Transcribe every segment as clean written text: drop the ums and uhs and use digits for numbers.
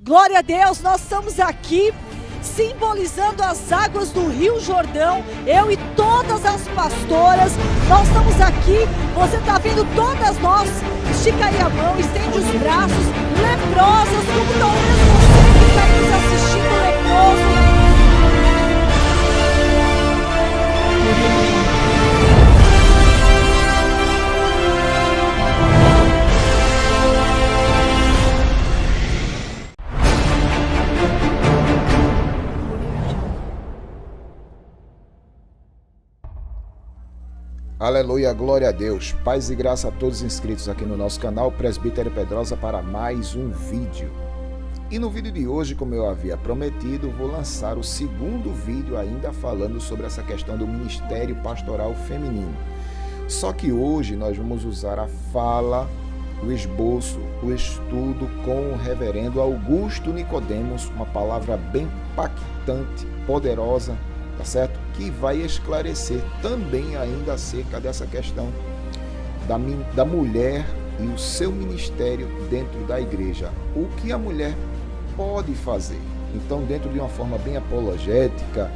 Glória a Deus, nós estamos aqui simbolizando as águas do Rio Jordão, eu e todas as pastoras, nós estamos aqui, você está vendo todas nós, estica aí a mão, estende os braços, leprosas, como talvez você que está nos assistindo leproso. Aleluia, glória a Deus, paz e graça a todos inscritos aqui no nosso canal Presbítero Pedrosa para mais um vídeo. E no vídeo de hoje, como eu havia prometido, vou lançar o segundo vídeo ainda falando sobre essa questão do ministério pastoral feminino. Só que hoje nós vamos usar a fala, o esboço, o estudo com o reverendo Augusto Nicodemos, uma palavra bem impactante, poderosa, tá certo? Que vai esclarecer também ainda acerca dessa questão da mulher e o seu ministério dentro da igreja. O que a mulher pode fazer? Então, dentro de uma forma bem apologética,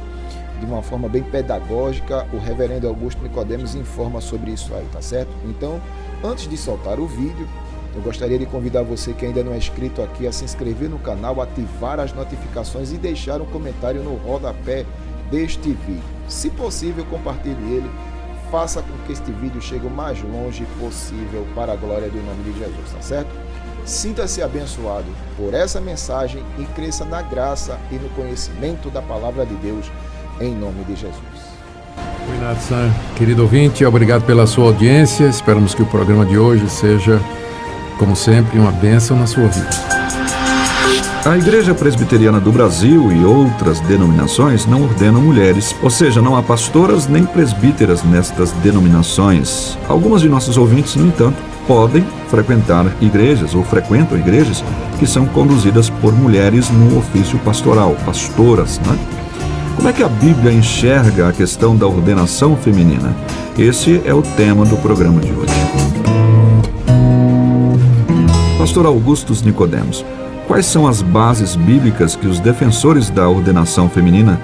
de uma forma bem pedagógica, o reverendo Augusto Nicodemos informa sobre isso aí, tá certo? Então, antes de soltar o vídeo, eu gostaria de convidar você que ainda não é inscrito aqui a se inscrever no canal, ativar as notificações e deixar um comentário no rodapé deste vídeo. Se possível, compartilhe ele, faça com que este vídeo chegue o mais longe possível para a glória do nome de Jesus, tá certo? Sinta-se abençoado por essa mensagem e cresça na graça e no conhecimento da palavra de Deus, em nome de Jesus. Oi, Nathan, querido ouvinte, obrigado pela sua audiência. Esperamos que o programa de hoje seja, como sempre, uma bênção na sua vida. A Igreja Presbiteriana do Brasil e outras denominações não ordenam mulheres, ou seja, não há pastoras nem presbíteras nestas denominações. Algumas de nossos ouvintes, no entanto, podem frequentar igrejas ou frequentam igrejas que são conduzidas por mulheres no ofício pastoral, pastoras, né? Como é que a Bíblia enxerga a questão da ordenação feminina? Esse é o tema do programa de hoje. Pastor Augusto Nicodemos, quais são as bases bíblicas que os defensores da ordenação feminina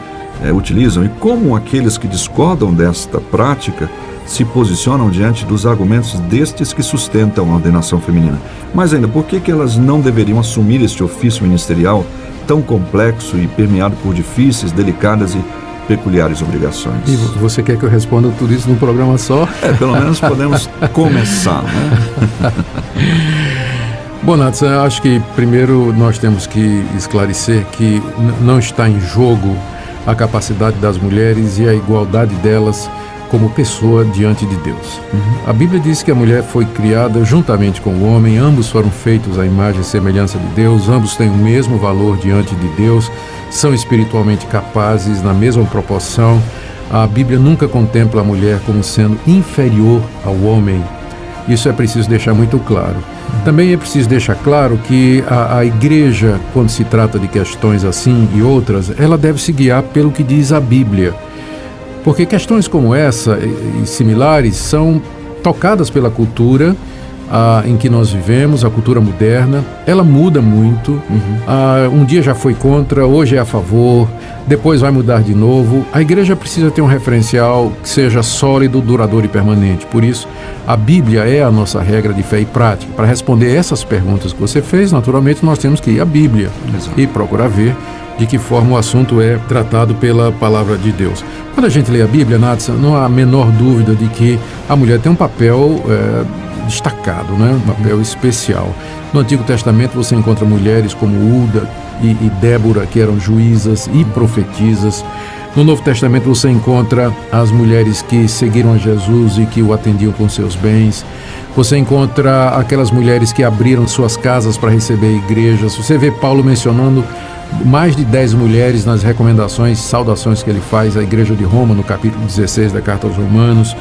utilizam e como aqueles que discordam desta prática se posicionam diante dos argumentos destes que sustentam a ordenação feminina? Mais ainda, por que elas não deveriam assumir este ofício ministerial tão complexo e permeado por difíceis, delicadas e peculiares obrigações? E você quer que eu responda tudo isso num programa só? Pelo menos podemos começar, né? Bom, Nathan, eu acho que primeiro nós temos que esclarecer que não está em jogo a capacidade das mulheres e a igualdade delas como pessoa diante de Deus. A Bíblia diz que a mulher foi criada juntamente com o homem, ambos foram feitos à imagem e semelhança de Deus, ambos têm o mesmo valor diante de Deus, são espiritualmente capazes na mesma proporção. A Bíblia nunca contempla a mulher como sendo inferior ao homem. Isso é preciso deixar muito claro. Também é preciso deixar claro que a igreja, quando se trata de questões assim e outras, ela deve se guiar pelo que diz a Bíblia. Porque questões como essa e similares são tocadas pela cultura em que nós vivemos, a cultura moderna. Ela muda muito. Um dia já foi contra, hoje é a favor, depois vai mudar de novo. A igreja precisa ter um referencial que seja sólido, duradouro e permanente. Por isso, a Bíblia é a nossa regra de fé e prática. Para responder essas perguntas que você fez, naturalmente nós temos que ir à Bíblia. Exato. E procurar ver de que forma o assunto é tratado pela palavra de Deus. Quando a gente lê a Bíblia, Nathan, não há a menor dúvida de que a mulher tem um papel destacado, né? Um papel especial. No Antigo Testamento você encontra mulheres como Uda e Débora, que eram juízas e profetisas. No Novo Testamento você encontra as mulheres que seguiram a Jesus e que o atendiam com seus bens. Você encontra aquelas mulheres que abriram suas casas para receber igrejas. Você vê Paulo mencionando mais de 10 mulheres nas recomendações, saudações que ele faz à igreja de Roma, no capítulo 16 da carta aos Romanos.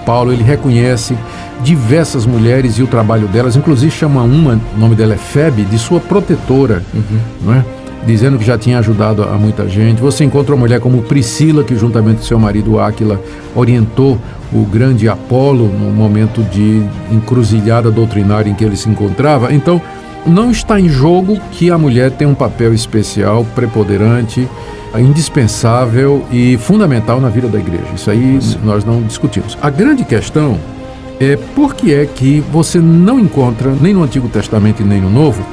Paulo, ele reconhece diversas mulheres e o trabalho delas, inclusive chama uma, o nome dela é Febe, de sua protetora, não é? Dizendo que já tinha ajudado a muita gente. Você encontra uma mulher como Priscila, que juntamente com seu marido Áquila orientou o grande Apolo no momento de encruzilhada doutrinária em que ele se encontrava. Então, não está em jogo que a mulher tem um papel especial, preponderante, indispensável e fundamental na vida da igreja. Isso aí nós não discutimos. A grande questão é por que é que você não encontra, nem no Antigo Testamento e nem no Novo,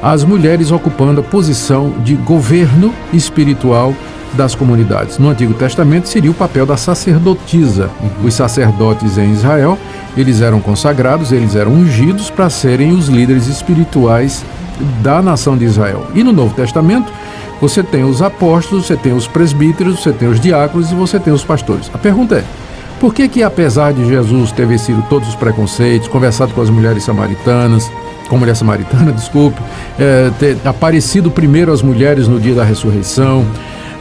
as mulheres ocupando a posição de governo espiritual das comunidades. No Antigo Testamento seria o papel da sacerdotisa. Os sacerdotes em Israel, eles eram consagrados, eles eram ungidos para serem os líderes espirituais da nação de Israel. E no Novo Testamento, você tem os apóstolos, você tem os presbíteros, você tem os diáconos e você tem os pastores. A pergunta é, por que apesar de Jesus ter vencido todos os preconceitos, conversado com as mulheres samaritanas, ter aparecido primeiro às mulheres no dia da ressurreição,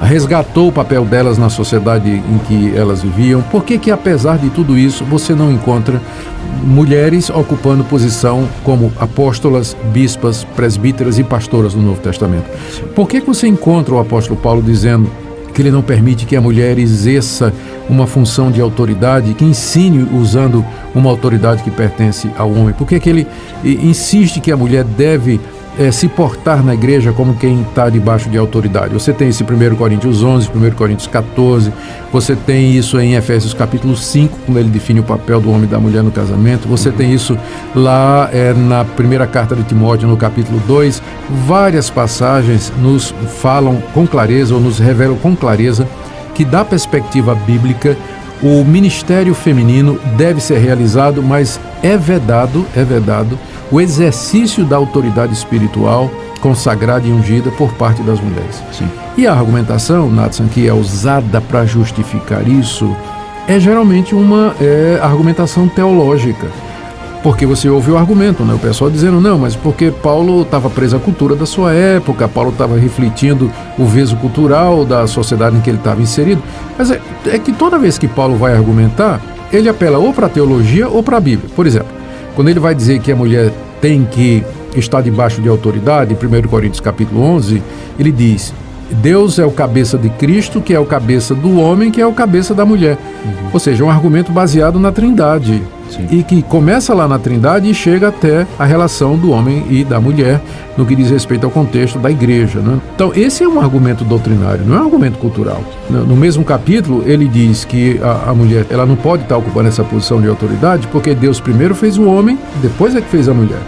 resgatou o papel delas na sociedade em que elas viviam, por que apesar de tudo isso você não encontra mulheres ocupando posição como apóstolas, bispas, presbíteras e pastoras no Novo Testamento? Por que você encontra o apóstolo Paulo dizendo que ele não permite que a mulher exerça uma função de autoridade, que ensine usando uma autoridade que pertence ao homem? Por que ele insiste que a mulher deve se portar na igreja como quem está debaixo de autoridade? Você tem isso em 1 Coríntios 11, 1 Coríntios 14, você tem isso em Efésios capítulo 5, quando ele define o papel do homem e da mulher no casamento, você tem isso lá na primeira carta de Timóteo, no capítulo 2, várias passagens nos falam com clareza, ou nos revelam com clareza, que da perspectiva bíblica, o ministério feminino deve ser realizado, mas é vedado o exercício da autoridade espiritual consagrada e ungida por parte das mulheres. Sim. E a argumentação, Nathan, que é usada para justificar isso, é geralmente uma argumentação teológica. Porque você ouve o argumento, né? O pessoal dizendo, não, mas porque Paulo estava preso à cultura da sua época, Paulo estava refletindo o viso cultural da sociedade em que ele estava inserido. Mas é que toda vez que Paulo vai argumentar, ele apela ou para a teologia ou para a Bíblia. Por exemplo, quando ele vai dizer que a mulher tem que estar debaixo de autoridade, em 1 Coríntios capítulo 11, ele diz, Deus é o cabeça de Cristo, que é o cabeça do homem, que é o cabeça da mulher. Ou seja, um argumento baseado na Trindade. Sim. E que começa lá na Trindade e chega até a relação do homem e da mulher no que diz respeito ao contexto da igreja, né? Então esse é um argumento doutrinário, não é um argumento cultural. No mesmo capítulo ele diz que a mulher ela não pode estar ocupando essa posição de autoridade porque Deus primeiro fez o homem, depois é que fez a mulher.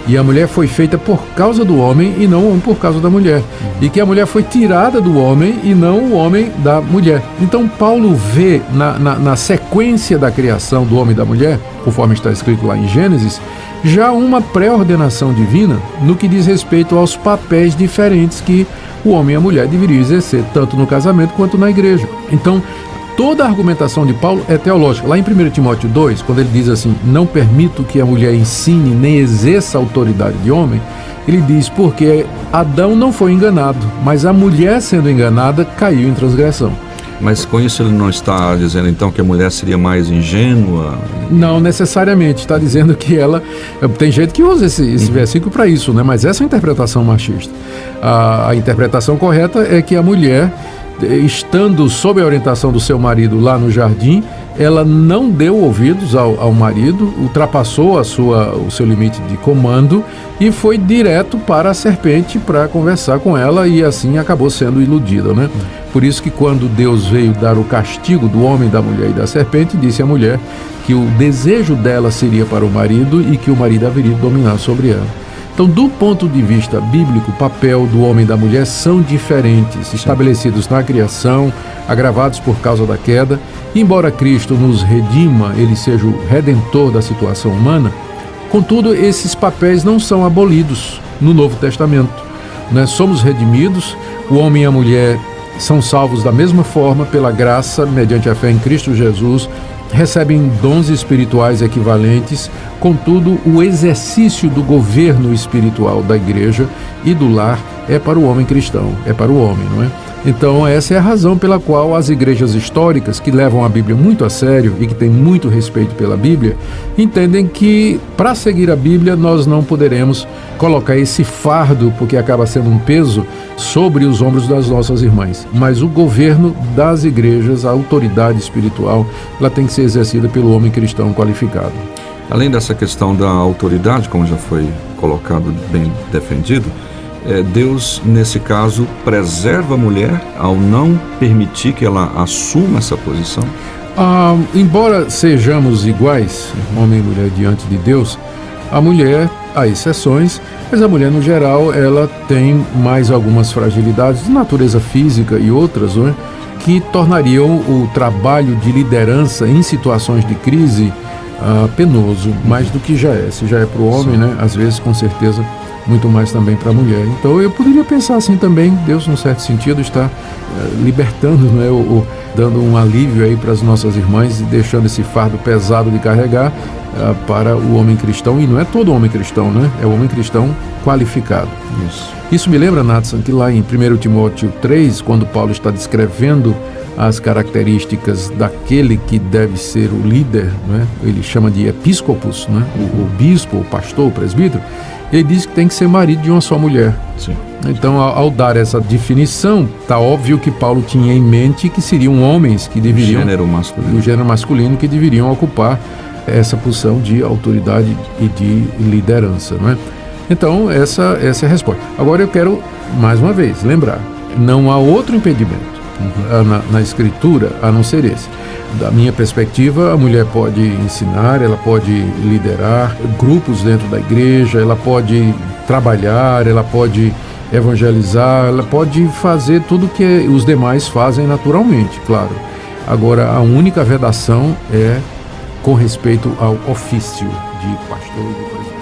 E a mulher foi feita por causa do homem e não o homem por causa da mulher. E que a mulher foi tirada do homem e não o homem da mulher. Então Paulo vê na sequência da criação do homem e da mulher, conforme está escrito lá em Gênesis, já uma pré-ordenação divina no que diz respeito aos papéis diferentes que o homem e a mulher deveriam exercer, tanto no casamento quanto na igreja. Então, toda a argumentação de Paulo é teológica. Lá em 1 Timóteo 2, quando ele diz assim, não permito que a mulher ensine nem exerça a autoridade de homem, ele diz porque Adão não foi enganado, mas a mulher sendo enganada caiu em transgressão. Mas com isso ele não está dizendo então que a mulher seria mais ingênua? Não necessariamente, está dizendo que ela... Tem gente que usa esse versículo para isso, né? Mas essa é a interpretação machista. A interpretação correta é que a mulher, estando sob a orientação do seu marido lá no jardim, ela não deu ouvidos ao marido, ultrapassou o seu limite de comando e foi direto para a serpente para conversar com ela e assim acabou sendo iludida, né? Por isso que quando Deus veio dar o castigo do homem, da mulher e da serpente, disse à mulher que o desejo dela seria para o marido e que o marido haveria de dominar sobre ela. Então, do ponto de vista bíblico, o papel do homem e da mulher são diferentes, estabelecidos na criação, agravados por causa da queda. Embora Cristo nos redima, ele seja o redentor da situação humana, contudo, esses papéis não são abolidos no Novo Testamento. Nós somos redimidos, o homem e a mulher são salvos da mesma forma, pela graça, mediante a fé em Cristo Jesus, recebem dons espirituais equivalentes, contudo, o exercício do governo espiritual da igreja e do lar é para o homem cristão, é para o homem, não é? Então, essa é a razão pela qual as igrejas históricas, que levam a Bíblia muito a sério e que têm muito respeito pela Bíblia, entendem que, para seguir a Bíblia, nós não poderemos colocar esse fardo, porque acaba sendo um peso, sobre os ombros das nossas irmãs. Mas o governo das igrejas, a autoridade espiritual, ela tem que ser exercida pelo homem cristão qualificado. Além dessa questão da autoridade, como já foi colocado, bem defendido, Deus, nesse caso, preserva a mulher ao não permitir que ela assuma essa posição? Embora sejamos iguais, homem e mulher, diante de Deus, a mulher, há exceções, mas a mulher, no geral, ela tem mais algumas fragilidades de natureza física e outras, não é? Que tornariam o trabalho de liderança em situações de crise penoso, mais do que já é. Se já é para o homem, né? Às vezes, com certeza, muito mais também para a mulher. Então, eu poderia pensar assim também, Deus, num certo sentido, está libertando, não é? Dando um alívio aí para as nossas irmãs e deixando esse fardo pesado de carregar para o homem cristão, e não é todo homem cristão, né? É o homem cristão qualificado. Isso me lembra, Nathan, que lá em 1 Timóteo 3, quando Paulo está descrevendo as características daquele que deve ser o líder, né? Ele chama de episcopos, né? O bispo, o pastor, o presbítero, ele diz que tem que ser marido de uma só mulher. Sim. Então, ao dar essa definição, está óbvio que Paulo tinha em mente que seriam homens que deveriam... O gênero masculino que deveriam ocupar essa posição de autoridade e de liderança, não é? Então, essa é a resposta. Agora eu quero, mais uma vez, lembrar, não há outro impedimento na Escritura a não ser esse. Da minha perspectiva, a mulher pode ensinar, ela pode liderar grupos dentro da igreja, ela pode trabalhar, ela pode evangelizar, ela pode fazer tudo que os demais fazem naturalmente, claro. Agora, a única vedação é com respeito ao ofício de pastor e de presbítero.